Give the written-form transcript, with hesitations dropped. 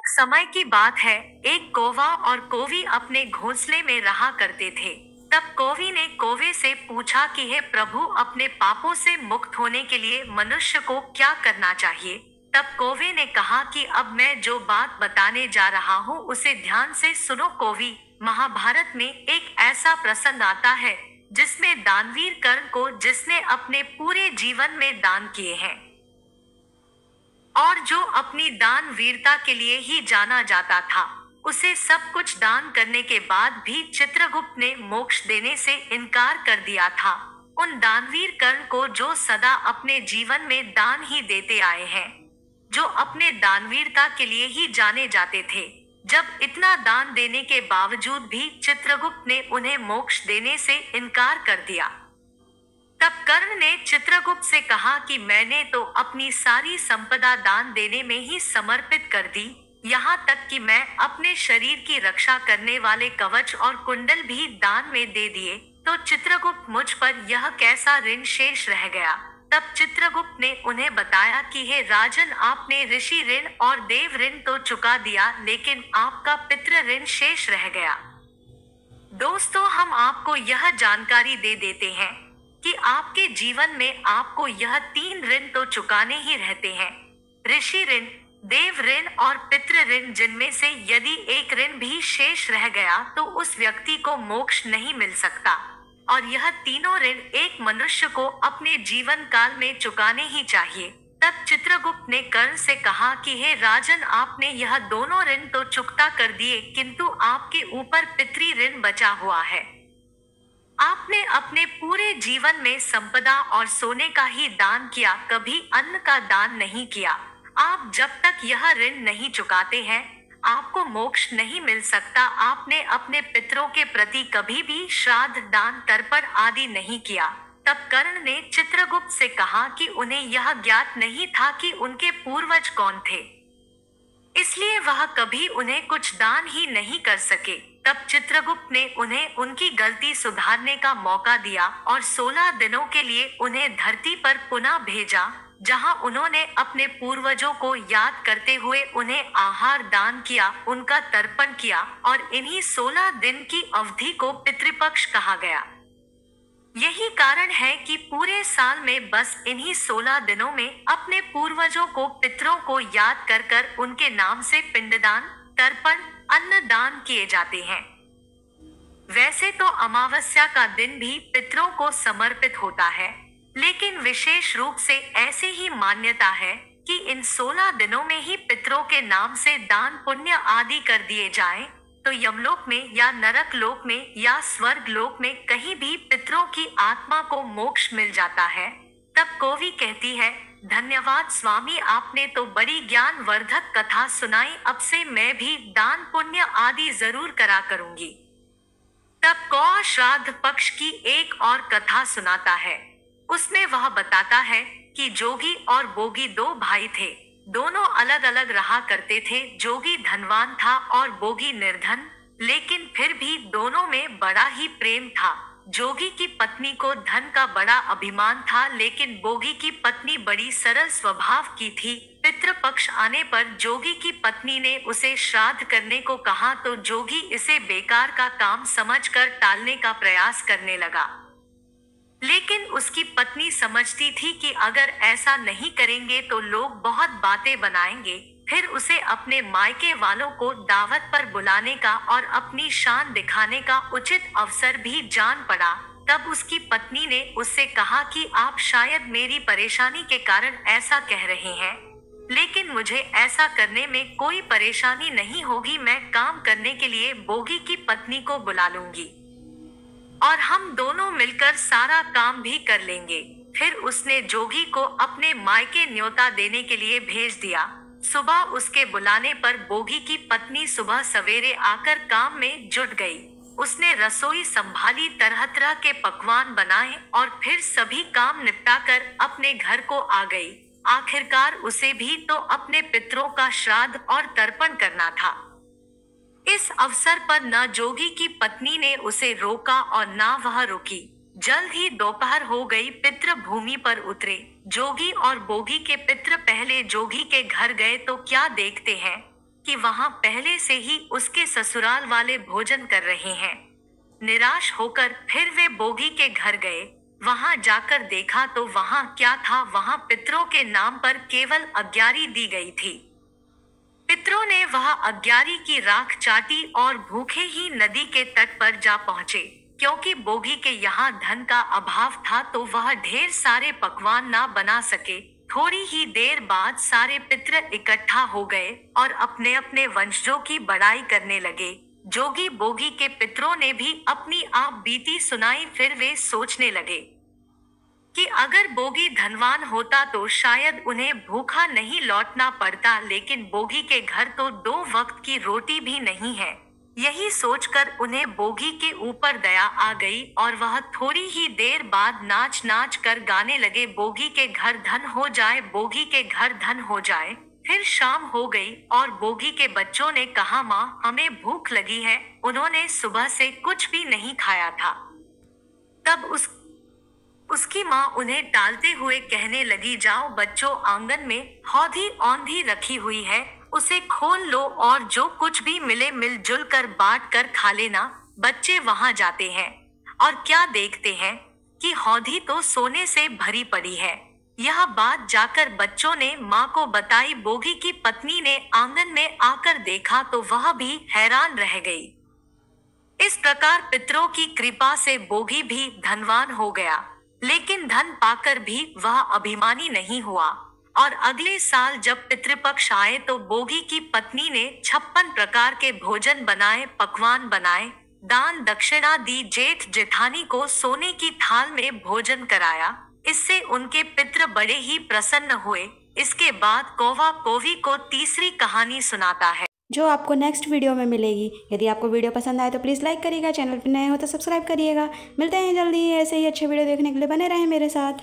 एक समय की बात है। एक कौवा और कोवी अपने घोंसले में रहा करते थे। तब कोवी ने कौवे से पूछा कि हे प्रभु, अपने पापों से मुक्त होने के लिए मनुष्य को क्या करना चाहिए। तब कौवे ने कहा कि अब मैं जो बात बताने जा रहा हूँ उसे ध्यान से सुनो कोवी। महाभारत में एक ऐसा प्रसंग आता है जिसमें दानवीर कर्ण को, जिसने अपने पूरे जीवन में दान किए हैं और जो अपनी दान वीरता के लिए ही जाना जाता था, उसे सब कुछ दान करने के बाद भी चित्रगुप्त ने मोक्ष देने से इनकार कर दिया था। उन दानवीर कर्ण को जो सदा अपने जीवन में दान ही देते आए हैं, जो अपने दानवीरता के लिए ही जाने जाते थे। जब इतना दान देने के बावजूद भी चित्रगुप्त ने उन्हें मोक्ष देने से इनकार कर दिया, तब कर्ण ने चित्रगुप्त से कहा कि मैंने तो अपनी सारी संपदा दान देने में ही समर्पित कर दी, यहाँ तक कि मैं अपने शरीर की रक्षा करने वाले कवच और कुंडल भी दान में दे दिए, तो चित्रगुप्त, मुझ पर यह कैसा ऋण शेष रह गया। तब चित्रगुप्त ने उन्हें बताया कि हे राजन, आपने ऋषि ऋण और देव ऋण तो चुका दिया, लेकिन आपका पितृ ऋण शेष रह गया। दोस्तों, हम आपको यह जानकारी दे देते हैं कि आपके जीवन में आपको यह 3 ऋण तो चुकाने ही रहते हैं, ऋषि ऋण, देव ऋण और पितृ ऋण, जिनमें से यदि एक ऋण भी शेष रह गया तो उस व्यक्ति को मोक्ष नहीं मिल सकता, और यह तीनों ऋण एक मनुष्य को अपने जीवन काल में चुकाने ही चाहिए। तब चित्रगुप्त ने कर्ण से कहा कि हे राजन, आपने यह दोनों ऋण तो चुकता कर दिए, किंतु आपके ऊपर पितृ ऋण बचा हुआ है। आपने अपने पूरे जीवन में संपदा और सोने का ही दान किया, कभी अन्न का दान नहीं किया। आप जब तक यह ऋण नहीं चुकाते हैं, आपको मोक्ष नहीं मिल सकता। आपने अपने पितरों के प्रति कभी भी श्राद्ध, दान, तर्पण आदि नहीं किया। तब कर्ण ने चित्रगुप्त से कहा कि उन्हें यह ज्ञात नहीं था कि उनके पूर्वज कौन थे, इसलिए वह कभी उन्हें कुछ दान ही नहीं कर सके। तब चित्रगुप्त ने उन्हें उनकी गलती सुधारने का मौका दिया और 16 दिनों के लिए उन्हें धरती पर पुनः भेजा, जहां उन्होंने अपने पूर्वजों को याद करते हुए उन्हें आहार दान किया, उनका तर्पण किया, और इन्हीं 16 दिन की अवधि को पितृपक्ष कहा गया। यही कारण है कि पूरे साल में बस इन्हीं 16 दिनों में अपने पूर्वजों को, पितरों को याद कर कर उनके नाम से पिंडदान, तर्पण, अन्न दान किए जाते हैं। वैसे तो अमावस्या का दिन भी पितरों को समर्पित होता है, लेकिन विशेष रूप से ऐसी ही मान्यता है कि इन 16 दिनों में ही पितरों के नाम से दान पुण्य आदि कर दिए जाएं, तो यमलोक में या नरक लोक में या स्वर्ग लोक में कहीं भी पितरों की आत्मा को मोक्ष मिल जाता है। तब कोवी कहती है, धन्यवाद स्वामी, आपने तो बड़ी ज्ञान वर्धक कथा सुनाई, अब से मैं भी दान पुण्य आदि जरूर करा करूंगी। तब कौवा श्राद्ध पक्ष की एक और कथा सुनाता है। उसमें वह बताता है कि जोगी और बोगी 2 भाई थे। दोनों अलग अलग रहा करते थे। जोगी धनवान था और बोगी निर्धन, लेकिन फिर भी दोनों में बड़ा ही प्रेम था। जोगी की पत्नी को धन का बड़ा अभिमान था, लेकिन बोगी की पत्नी बड़ी सरल स्वभाव की थी। पितृपक्ष आने पर जोगी की पत्नी ने उसे श्राद्ध करने को कहा, तो जोगी इसे बेकार का काम समझकर टालने का प्रयास करने लगा। लेकिन उसकी पत्नी समझती थी कि अगर ऐसा नहीं करेंगे तो लोग बहुत बातें बनाएंगे। फिर उसे अपने मायके वालों को दावत पर बुलाने का और अपनी शान दिखाने का उचित अवसर भी जान पड़ा। तब उसकी पत्नी ने उससे कहा कि आप शायद मेरी परेशानी के कारण ऐसा कह रहे हैं, लेकिन मुझे ऐसा करने में कोई परेशानी नहीं होगी। मैं काम करने के लिए बोगी की पत्नी को बुला लूंगी और हम दोनों मिलकर सारा काम भी कर लेंगे। फिर उसने जोगी को अपने मायके न्योता देने के लिए भेज दिया। सुबह उसके बुलाने पर बोगी की पत्नी सुबह सवेरे आकर काम में जुट गई। उसने रसोई संभाली, तरह तरह के पकवान बनाए और फिर सभी काम निपटाकर अपने घर को आ गई। आखिरकार उसे भी तो अपने पितरों का श्राद्ध और तर्पण करना था। इस अवसर पर न जोगी की पत्नी ने उसे रोका और न वह रुकी। जल्द ही दोपहर हो गई। पितृ भूमि पर उतरे। जोगी और बोगी के पितृ पहले जोगी के घर गए तो क्या देखते हैं कि वहां पहले से ही उसके ससुराल वाले भोजन कर रहे हैं। निराश होकर फिर वे बोगी के घर गए। वहां जाकर देखा तो वहां क्या था, वहां पितरों के नाम पर केवल अग्यारी दी गई थी। पितरों ने वह अग्यारी की राख चाटी और भूखे ही नदी के तट पर जा पहुंचे। क्योंकि बोगी के यहाँ धन का अभाव था तो वह ढेर सारे पकवान ना बना सके। थोड़ी ही देर बाद सारे पितर इकट्ठा हो गए और अपने अपने वंशजों की बड़ाई करने लगे। जोगी बोगी के पितरों ने भी अपनी आप बीती सुनाई। फिर वे सोचने लगे कि अगर बोगी धनवान होता तो शायद उन्हें भूखा नहीं लौटना पड़ता, लेकिन बोगी के घर तो 2 वक्त की रोटी भी नहीं है। यही सोचकर उन्हें बोगी के ऊपर दया आ गई और वह थोड़ी ही देर बाद नाच नाच कर गाने लगे, बोगी के घर धन हो जाए, बोगी के घर धन हो जाए। फिर शाम हो गई और बोगी के बच्चों ने कहा, माँ हमें भूख लगी है। उन्होंने सुबह से कुछ भी नहीं खाया था। तब उसकी माँ उन्हें टालते हुए कहने लगी, जाओ बच्चों, आंगन में हौदी औंधी रखी हुई है, उसे खोल लो और जो कुछ भी मिले मिलजुल कर बांट कर खा लेना। बच्चे वहां जाते हैं और क्या देखते हैं कि हौदी तो सोने से भरी पड़ी है। यह बात जाकर बच्चों ने माँ को बताई। बोगी की पत्नी ने आंगन में आकर देखा तो वह भी हैरान रह गई। इस प्रकार पितरों की कृपा से बोगी भी धनवान हो गया, लेकिन धन पाकर भी वह अभिमानी नहीं हुआ। और अगले साल जब पितृपक्ष आए तो बोगी की पत्नी ने 56 प्रकार के भोजन बनाए, पकवान बनाए, दान दक्षिणा दी, जेठ जेठानी को सोने की थाल में भोजन कराया। इससे उनके पितृ बड़े ही प्रसन्न हुए। इसके बाद कौवा कौवी को तीसरी कहानी सुनाता है, जो आपको नेक्स्ट वीडियो में मिलेगी। यदि आपको वीडियो पसंद आए तो प्लीज़ लाइक करिएगा, चैनल पर नए हो तो सब्सक्राइब करिएगा। मिलते हैं जल्दी ऐसे ही अच्छे वीडियो देखने के लिए, बने रहें मेरे साथ।